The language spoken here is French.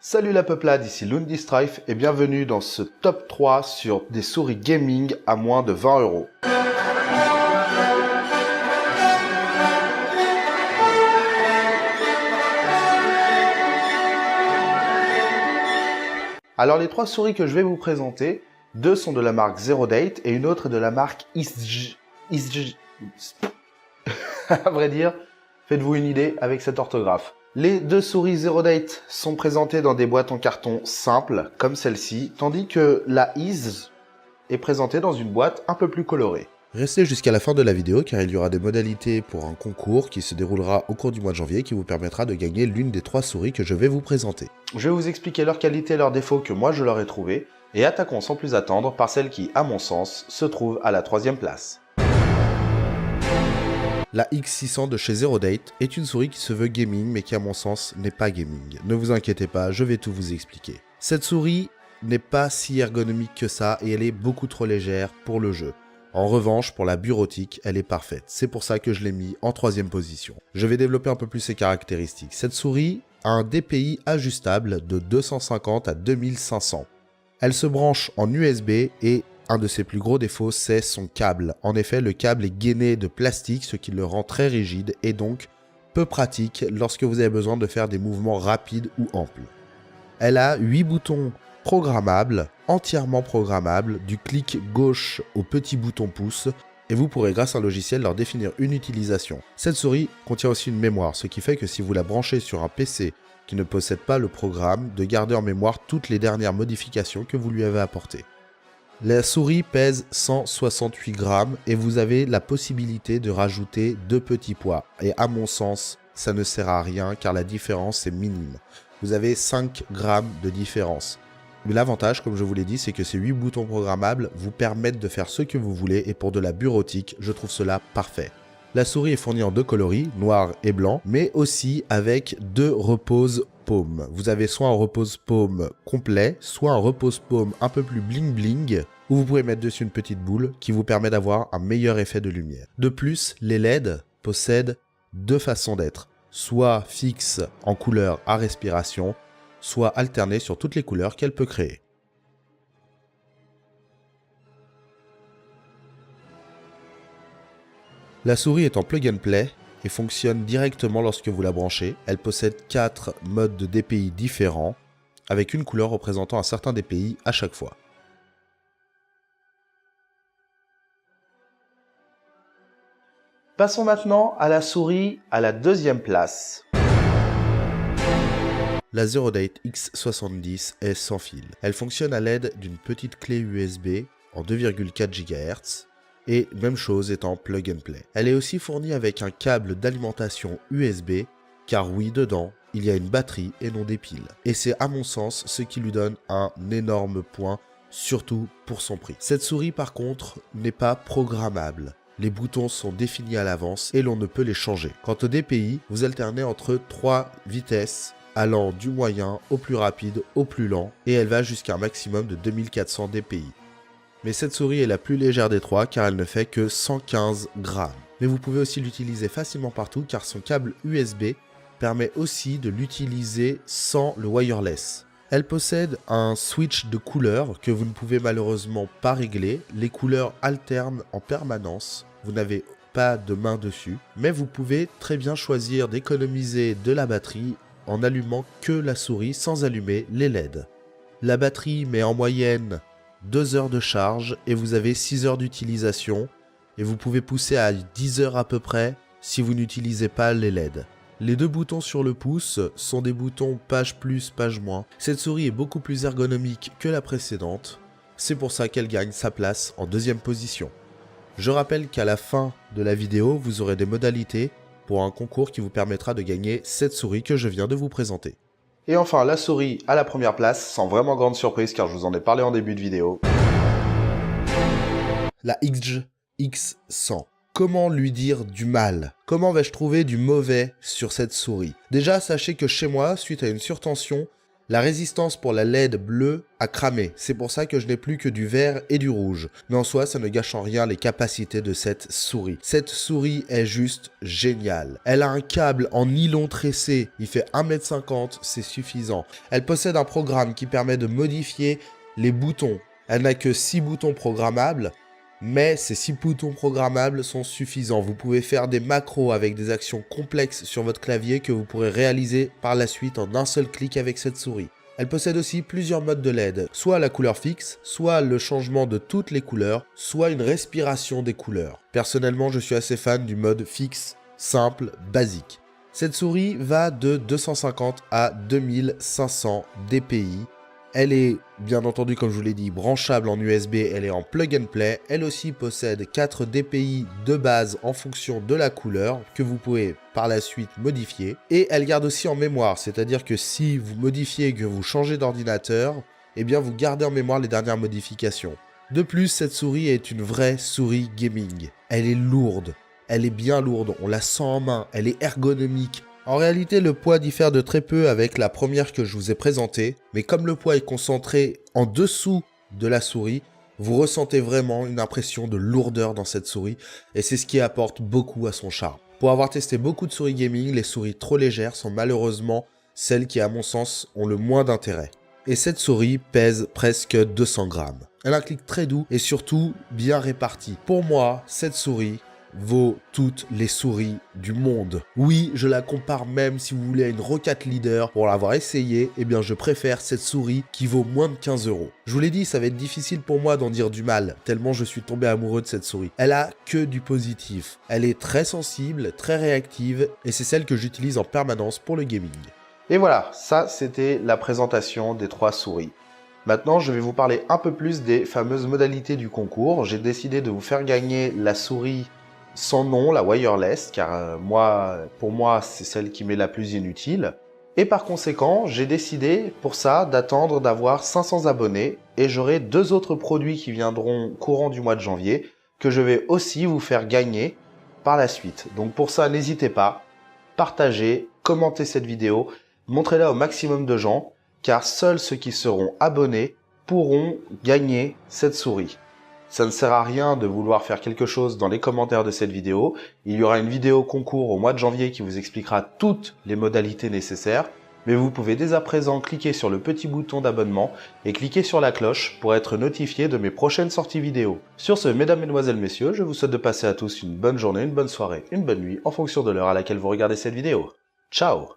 Salut la peuplade, ici Lundistrife et bienvenue dans ce top 3 sur des souris gaming à moins de 20 euros. Alors les trois souris que je vais vous présenter, deux sont de la marque Zero Date et une autre est de la marque Isj. À vrai dire, faites-vous une idée avec cette orthographe. Les deux souris Zero Date sont présentées dans des boîtes en carton simples, comme celle-ci, tandis que la Isj est présentée dans une boîte un peu plus colorée. Restez jusqu'à la fin de la vidéo car il y aura des modalités pour un concours qui se déroulera au cours du mois de janvier qui vous permettra de gagner l'une des trois souris que je vais vous présenter. Je vais vous expliquer leurs qualités et leurs défauts que moi je leur ai trouvés, et attaquons sans plus attendre par celle qui, à mon sens, se trouve à la 3e place. La X600 de chez Zero Date est une souris qui se veut gaming mais qui à mon sens n'est pas gaming. Ne vous inquiétez pas, je vais tout vous expliquer. Cette souris n'est pas si ergonomique que ça et elle est beaucoup trop légère pour le jeu. En revanche, pour la bureautique, elle est parfaite. C'est pour ça que je l'ai mis en 3e position. Je vais développer un peu plus ses caractéristiques. Cette souris a un DPI ajustable de 250 à 2500. Elle se branche en USB et un de ses plus gros défauts, c'est son câble. En effet, le câble est gainé de plastique, ce qui le rend très rigide et donc peu pratique lorsque vous avez besoin de faire des mouvements rapides ou amples. Elle a 8 boutons programmables, entièrement programmables, du clic gauche au petit bouton pouce, et vous pourrez grâce à un logiciel leur définir une utilisation. Cette souris contient aussi une mémoire, ce qui fait que si vous la branchez sur un PC qui ne possède pas le programme, de garder en mémoire toutes les dernières modifications que vous lui avez apportées. La souris pèse 168 grammes et vous avez la possibilité de rajouter 2 petits poids. Et à mon sens, ça ne sert à rien car la différence est minime. Vous avez 5 grammes de différence. Mais l'avantage, comme je vous l'ai dit, c'est que ces 8 boutons programmables vous permettent de faire ce que vous voulez et pour de la bureautique, je trouve cela parfait. La souris est fournie en 2 coloris, noir et blanc, mais aussi avec 2 repose-paumes. Vous avez soit un repose-paume complet, soit un repose-paume un peu plus bling-bling, où vous pouvez mettre dessus une petite boule qui vous permet d'avoir un meilleur effet de lumière. De plus, les LED possèdent 2 façons d'être, soit fixes en couleur à respiration, soit alternées sur toutes les couleurs qu'elle peut créer. La souris est en plug and play et fonctionne directement lorsque vous la branchez. Elle possède 4 modes de DPI différents, avec une couleur représentant un certain DPI à chaque fois. Passons maintenant à la souris à la 2e place. La Zero Date X70 est sans fil. Elle fonctionne à l'aide d'une petite clé USB en 2,4 GHz. Et même chose étant plug and play. Elle est aussi fournie avec un câble d'alimentation USB, car oui, dedans, il y a une batterie et non des piles. Et c'est à mon sens ce qui lui donne un énorme point, surtout pour son prix. Cette souris par contre n'est pas programmable. Les boutons sont définis à l'avance et l'on ne peut les changer. Quant au DPI, vous alternez entre 3 vitesses allant du moyen au plus rapide au plus lent et elle va jusqu'à un maximum de 2400 DPI. Mais cette souris est la plus légère des trois car elle ne fait que 115 grammes. Mais vous pouvez aussi l'utiliser facilement partout car son câble USB permet aussi de l'utiliser sans le wireless. Elle possède un switch de couleurs que vous ne pouvez malheureusement pas régler. Les couleurs alternent en permanence. Vous n'avez pas de main dessus. Mais vous pouvez très bien choisir d'économiser de la batterie en allumant que la souris sans allumer les LED. La batterie met en moyenne 2 heures de charge et vous avez 6 heures d'utilisation et vous pouvez pousser à 10 heures à peu près si vous n'utilisez pas les LED. Les 2 boutons sur le pouce sont des boutons page plus, page moins. Cette souris est beaucoup plus ergonomique que la précédente, c'est pour ça qu'elle gagne sa place en 2e position. Je rappelle qu'à la fin de la vidéo, vous aurez des modalités pour un concours qui vous permettra de gagner cette souris que je viens de vous présenter. Et enfin, la souris à la 1re place, sans vraiment grande surprise car je vous en ai parlé en début de vidéo. La Isj X100. Comment lui dire du mal? Comment vais-je trouver du mauvais sur cette souris? Déjà, sachez que chez moi, suite à une surtension, La résistance pour la LED bleue a cramé, c'est pour ça que je n'ai plus que du vert et du rouge. Mais en soi, ça ne gâche en rien les capacités de cette souris. Cette souris est juste géniale. Elle a un câble en nylon tressé, il fait 1,50 m, c'est suffisant. Elle possède un programme qui permet de modifier les boutons. Elle n'a que 6 boutons programmables, mais ces 6 boutons programmables sont suffisants. Vous pouvez faire des macros avec des actions complexes sur votre clavier que vous pourrez réaliser par la suite en un seul clic avec cette souris. Elle possède aussi plusieurs modes de LED, soit la couleur fixe, soit le changement de toutes les couleurs, soit une respiration des couleurs. Personnellement, je suis assez fan du mode fixe, simple, basique. Cette souris va de 250 à 2500 dpi. Elle est, bien entendu, comme je vous l'ai dit, branchable en USB, elle est en plug and play. Elle aussi possède 4 DPI de base en fonction de la couleur que vous pouvez par la suite modifier. Et elle garde aussi en mémoire, c'est-à-dire que si vous modifiez et que vous changez d'ordinateur, eh bien vous gardez en mémoire les dernières modifications. De plus, cette souris est une vraie souris gaming. Elle est lourde, elle est bien lourde, on la sent en main, elle est ergonomique. En réalité, le poids diffère de très peu avec la première que je vous ai présentée, mais comme le poids est concentré en dessous de la souris, vous ressentez vraiment une impression de lourdeur dans cette souris, et c'est ce qui apporte beaucoup à son charme. Pour avoir testé beaucoup de souris gaming, les souris trop légères sont malheureusement celles qui, à mon sens, ont le moins d'intérêt. Et cette souris pèse presque 200 grammes. Elle a un clic très doux et surtout bien réparti. Pour moi, cette souris vaut toutes les souris du monde. Oui, je la compare même, si vous voulez, à une Rocat Leader. Pour l'avoir essayé, eh bien je préfère cette souris qui vaut moins de 15 €. Je vous l'ai dit, ça va être difficile pour moi d'en dire du mal, tellement je suis tombé amoureux de cette souris. Elle a que du positif. Elle est très sensible, très réactive, et c'est celle que j'utilise en permanence pour le gaming. Et voilà, ça c'était la présentation des 3 souris. Maintenant, je vais vous parler un peu plus des fameuses modalités du concours. J'ai décidé de vous faire gagner la souris sans nom, la wireless, car pour moi, c'est celle qui m'est la plus inutile. Et par conséquent, j'ai décidé pour ça d'attendre d'avoir 500 abonnés et j'aurai 2 autres produits qui viendront courant du mois de janvier que je vais aussi vous faire gagner par la suite. Donc pour ça, n'hésitez pas, partagez, commentez cette vidéo, montrez-la au maximum de gens, car seuls ceux qui seront abonnés pourront gagner cette souris. Ça ne sert à rien de vouloir faire quelque chose dans les commentaires de cette vidéo. Il y aura une vidéo concours au mois de janvier qui vous expliquera toutes les modalités nécessaires. Mais vous pouvez dès à présent cliquer sur le petit bouton d'abonnement et cliquer sur la cloche pour être notifié de mes prochaines sorties vidéo. Sur ce, mesdames, mesdemoiselles, messieurs, je vous souhaite de passer à tous une bonne journée, une bonne soirée, une bonne nuit en fonction de l'heure à laquelle vous regardez cette vidéo. Ciao!